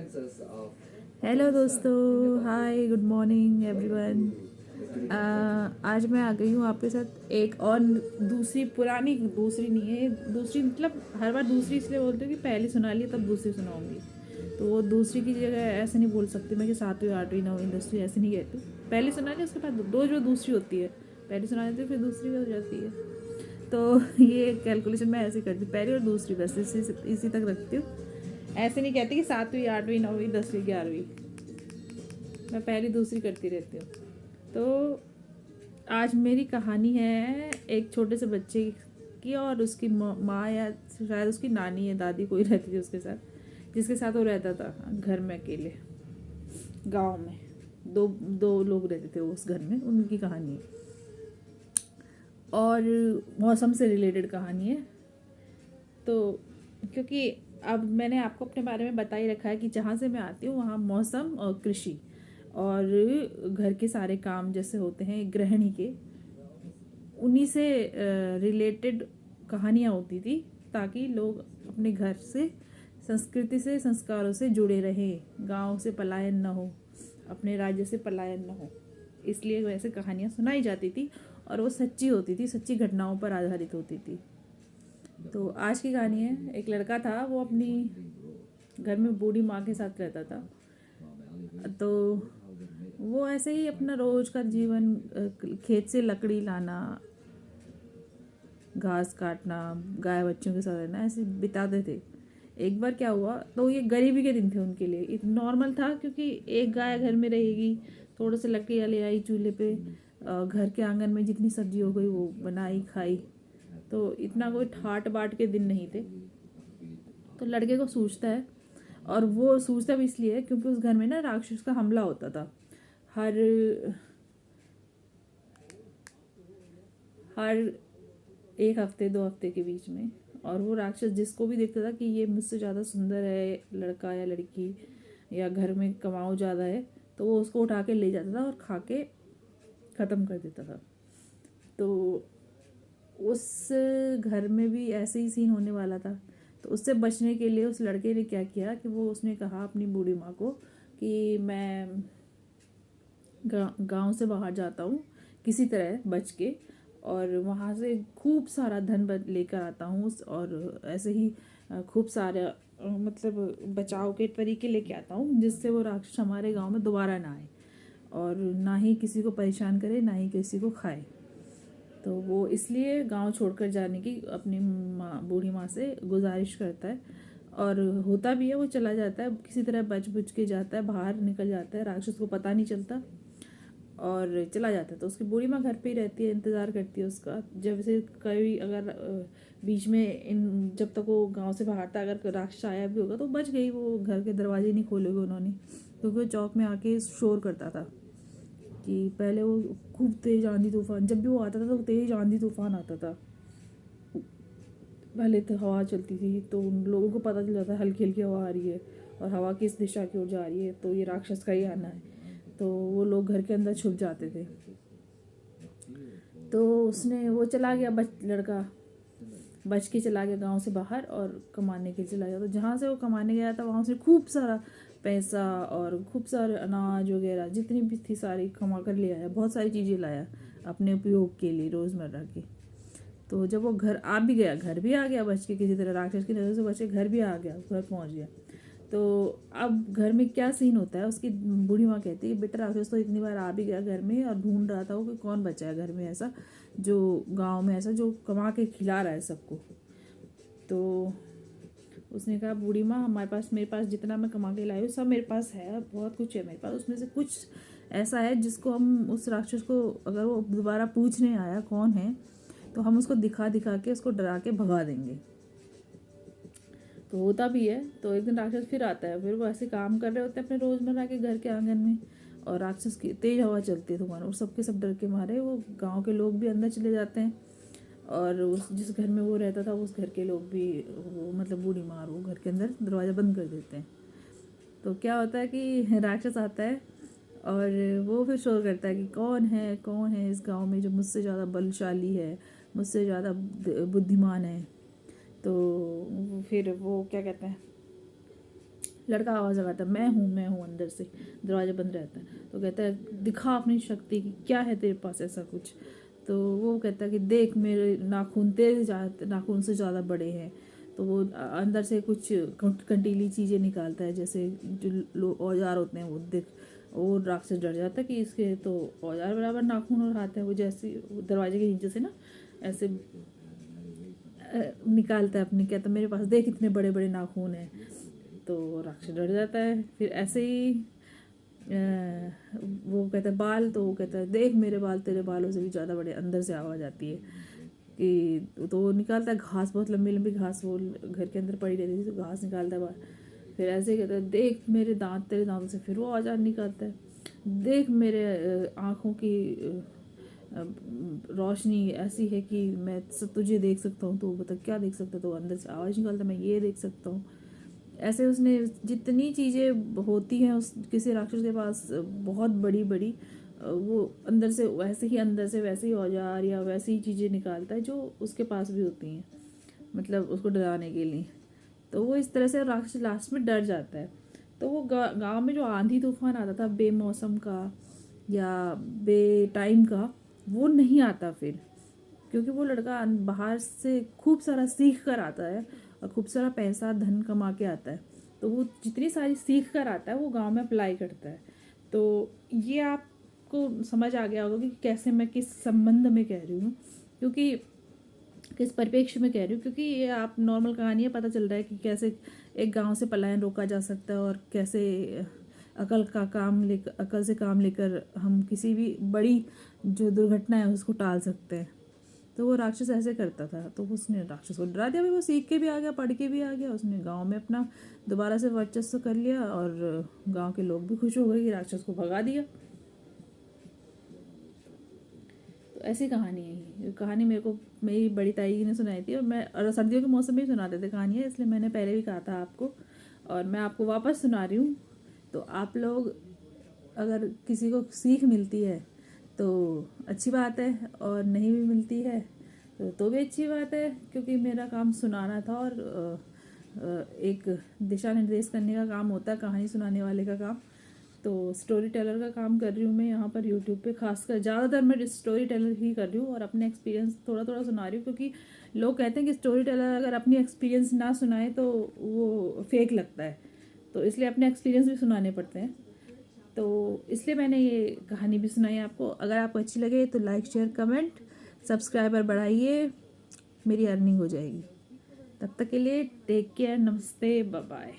Hello दोस्तों, हाय, good morning everyone. आज मैं आ गई हूँ आपके साथ एक और दूसरी, पुरानी, दूसरी नहीं है, दूसरी मतलब हर बार दूसरी इसलिए बोलती हूँ कि पहली सुना ली तब दूसरी सुनाऊंगी। तो वो दूसरी की जगह ऐसे नहीं बोल सकती मैं कि सातवीं आठवीं नौवीं दसवीं, ऐसे नहीं कहती। पहली सुना ली, उसके बाद दो जो दूसरी होती है, पहली सुना देती हूँ फिर दूसरी हो जाती है। तो ये कैलकुलेशन मैं ऐसे करती हूँ, पहली और दूसरी बस इसी तक रखती हूँ। ऐसे नहीं कहती कि सातवीं आठवीं नौवीं दसवीं ग्यारहवीं, मैं पहली दूसरी करती रहती हूँ। तो आज मेरी कहानी है एक छोटे से बच्चे की और उसकी माँ या शायद उसकी नानी या दादी कोई रहती थी उसके साथ, जिसके साथ वो रहता था घर में अकेले, गांव में। दो दो लोग रहते थे उस घर में, उनकी कहानी है और मौसम से रिलेटेड कहानी है। तो क्योंकि अब मैंने आपको अपने बारे में बता ही रखा है कि जहाँ से मैं आती हूँ वहाँ मौसम और कृषि और घर के सारे काम जैसे होते हैं गृहिणी के, उन्हीं से रिलेटेड कहानियाँ होती थी, ताकि लोग अपने घर से, संस्कृति से, संस्कारों से जुड़े रहें, गांव से पलायन न हो, अपने राज्य से पलायन न हो। इसलिए वैसे कहानियाँ सुनाई जाती थी और वो सच्ची होती थी, सच्ची घटनाओं पर आधारित होती थी। तो आज की कहानी है, एक लड़का था, वो अपनी घर में बूढ़ी माँ के साथ रहता था। तो वो ऐसे ही अपना रोज का जीवन, खेत से लकड़ी लाना, घास काटना, गाय बच्चों के साथ रहना, ऐसे बिताते थे। एक बार क्या हुआ, तो ये गरीबी के दिन थे उनके लिए, नॉर्मल था क्योंकि एक गाय घर में रहेगी, थोड़े से लकड़ियाँ ले आई चूल्हे पे, घर के आंगन में जितनी सब्जी हो गई वो बनाई खाई। तो इतना कोई ठाट बाट के दिन नहीं थे। तो लड़के को सूझता है, और वो सूझता भी इसलिए है क्योंकि उस घर में ना राक्षस का हमला होता था हर हर एक हफ्ते दो हफ्ते के बीच में। और वो राक्षस जिसको भी देखता था कि ये मुझसे ज़्यादा सुंदर है लड़का या लड़की, या घर में कमाऊ ज़्यादा है, तो वो उसको उठा के ले जाता था और खा के ख़त्म कर देता था। तो उस घर में भी ऐसे ही सीन होने वाला था। तो उससे बचने के लिए उस लड़के ने क्या किया कि उसने कहा अपनी बूढ़ी माँ को कि मैं गांव से बाहर जाता हूँ किसी तरह बच के, और वहाँ से खूब सारा धन लेकर आता हूँ, और ऐसे ही खूब सारे मतलब बचाव के तरीके लेके आता हूँ, जिससे वो राक्षस हमारे गांव में दोबारा ना आए और ना ही किसी को परेशान करे, ना ही किसी को खाए। तो वो इसलिए गांव छोड़कर जाने की अपनी बूढ़ी माँ से गुजारिश करता है, और होता भी है, वो चला जाता है, किसी तरह बच बुच के जाता है, बाहर निकल जाता है, राक्षस को पता नहीं चलता और चला जाता है। तो उसकी बूढ़ी माँ घर पे ही रहती है, इंतज़ार करती है उसका। जब से कभी अगर बीच में जब तक वो गांव से बाहर था, अगर राक्षस आया भी होगा तो बच गई, वो घर के दरवाजे नहीं खोले हुए उन्होंने, क्योंकि वो चौक में आके शोर करता था कि पहले वो खूब तेज आंधी तूफान, जब भी वो आता था तो तेज आंधी तूफान आता था। पहले तो हवा चलती थी तो उन लोगों को पता चल जाता हल्की हल्की हवा आ रही है और हवा किस दिशा की ओर जा रही है, तो ये राक्षस का ही आना है। तो वो लोग घर के अंदर छुप जाते थे। तो उसने वो चला गया, लड़का बच के चला गया गांव से बाहर और कमाने के लिए चला गया। तो जहाँ से वो कमाने गया था वहाँ से खूब सारा पैसा और खूब सारे अनाज वगैरह जितनी भी थी सारी कमा कर ले आया, बहुत सारी चीज़ें लाया अपने उपयोग के लिए रोज़मर्रा की। तो जब वो घर आ भी गया, घर भी आ गया बच के, किसी तरह राक्षस की नज़र से बच के घर भी आ गया, घर पहुँच गया। तो अब घर में क्या सीन होता है, उसकी बूढ़ी माँ कहती है बेटा राक्षस तो इतनी बार आ भी गया घर में और ढूंढ रहा था वो कि कौन बचा है घर में ऐसा, जो गांव में ऐसा जो कमा के खिला रहा है सबको। तो उसने कहा बूढ़ी माँ हमारे पास, मेरे पास जितना मैं कमा के लाई हूँ सब मेरे पास है, बहुत कुछ है मेरे पास, उसमें से कुछ ऐसा है जिसको हम उस राक्षस को, अगर वो दोबारा पूछने आया कौन है, तो हम उसको दिखा दिखा के उसको डरा के भगा देंगे। तो होता भी है। तो एक दिन राक्षस फिर आता है, फिर वो ऐसे काम कर रहे होते हैं अपने रोज़मर्रा के घर के आंगन में, और राक्षस की तेज हवा चलती है तूफान, और सबके सब डर के मारे वो गांव के लोग भी अंदर चले जाते हैं, और उस जिस घर में वो रहता था उस घर के लोग भी, वो मतलब बूढ़ी माँ, वो घर के अंदर दरवाज़ा बंद कर देते हैं। तो क्या होता है कि राक्षस आता है और वो फिर शोर करता है कि कौन है इस गांव में जो मुझसे ज़्यादा बलशाली है, मुझसे ज़्यादा बुद्धिमान है। तो फिर वो क्या कहते हैं, लड़का आवाज़ लगाता है, मैं हूँ अंदर से, दरवाज़ा बंद रहता है। तो कहता है दिखा अपनी शक्ति की, क्या है तेरे पास ऐसा कुछ। तो वो कहता है कि देख मेरे नाखून तेरे नाखून से ज़्यादा बड़े हैं। तो वो अंदर से कुछ कंटीली चीज़ें निकालता है, जैसे जो औजार होते हैं वो वो राक्षस डर जाता है कि इसके तो औजार बराबर नाखून और हाथ है। वो जैसे दरवाजे के नीचे से ना ऐसे निकालता है अपनी, कहता मेरे पास देख इतने बड़े बड़े नाखून हैं। तो राक्षस डर जाता है। फिर ऐसे ही वो कहता है बाल, तो वो कहता है देख मेरे बाल तेरे बालों से भी ज़्यादा बड़े। अंदर से आवाज़ आती है कि, तो वो निकालता है घास, बहुत लंबी लंबी घास वो घर के अंदर पड़ी रहती थी, तो घास निकालता है बाहर। फिर ऐसे ही कहता है देख मेरे दांत तेरे दांतों से, फिर वो औजार निकालता है। देख मेरे आँखों की रोशनी ऐसी है कि मैं तुझे देख सकता हूँ। तो बता क्या देख सकता है, तो अंदर से आवाज़ निकालता है मैं ये देख सकता हूँ। ऐसे उसने जितनी चीज़ें होती हैं उस किसी राक्षस के पास बहुत बड़ी बड़ी, वो अंदर से वैसे ही औजार या वैसी ही चीज़ें निकालता है जो उसके पास भी होती हैं, मतलब उसको डराने के लिए। तो वो इस तरह से राक्षस लास्ट में डर जाता है। तो वो गांव में जो आंधी तूफान आता था बेमौसम का या बे टाइम का, वो नहीं आता फिर, क्योंकि वो लड़का बाहर से खूब सारा सीख कर आता है और खूब सारा पैसा धन कमा के आता है। तो वो जितनी सारी सीख कर आता है वो गांव में अप्लाई करता है। तो ये आपको समझ आ गया होगा कि कैसे मैं किस संबंध में कह रही हूँ, क्योंकि किस परिप्रेक्ष्य में कह रही हूँ, क्योंकि ये आप नॉर्मल कहानी है, पता चल रहा है कि कैसे एक गांव से पलायन रोका जा सकता है और कैसे अकल से काम लेकर हम किसी भी बड़ी जो दुर्घटना है उसको टाल सकते हैं। तो वो राक्षस ऐसे करता था, तो उसने राक्षस को डरा दिया। भाई वो सीख के भी आ गया, पढ़ के भी आ गया, उसने गांव में अपना दोबारा से वर्चस्व कर लिया और गांव के लोग भी खुश हो गए कि राक्षस को भगा दिया। तो ऐसी कहानी है ये कहानी मेरे को मेरी बड़ी ताई ने सुनाई थी, और सर्दियों के मौसम में ही सुनाते थे कहानियाँ, इसलिए मैंने पहले भी कहा था आपको, और मैं आपको वापस सुना रही हूँ। तो आप लोग अगर किसी को सीख मिलती है तो अच्छी बात है, और नहीं भी मिलती है तो भी अच्छी बात है, क्योंकि मेरा काम सुनाना था और एक दिशा निर्देश करने का काम होता है कहानी सुनाने वाले का काम। तो स्टोरी टेलर का काम कर रही हूँ मैं यहाँ पर यूट्यूब पे, खासकर ज़्यादातर मैं स्टोरी टेलर ही कर रही हूँ और अपने एक्सपीरियंस थोड़ा थोड़ा सुना रही हूँ, क्योंकि लोग कहते हैं कि स्टोरी टेलर अगर अपनी एक्सपीरियंस ना सुनाए तो वो फेक लगता है, तो इसलिए अपने एक्सपीरियंस भी सुनाने पड़ते हैं। तो इसलिए मैंने ये कहानी भी सुनाई आपको। अगर आपको अच्छी लगे तो लाइक शेयर कमेंट सब्सक्राइबर बढ़ाइए, मेरी अर्निंग हो जाएगी। तब तक के लिए टेक केयर, नमस्ते, बाय बाय।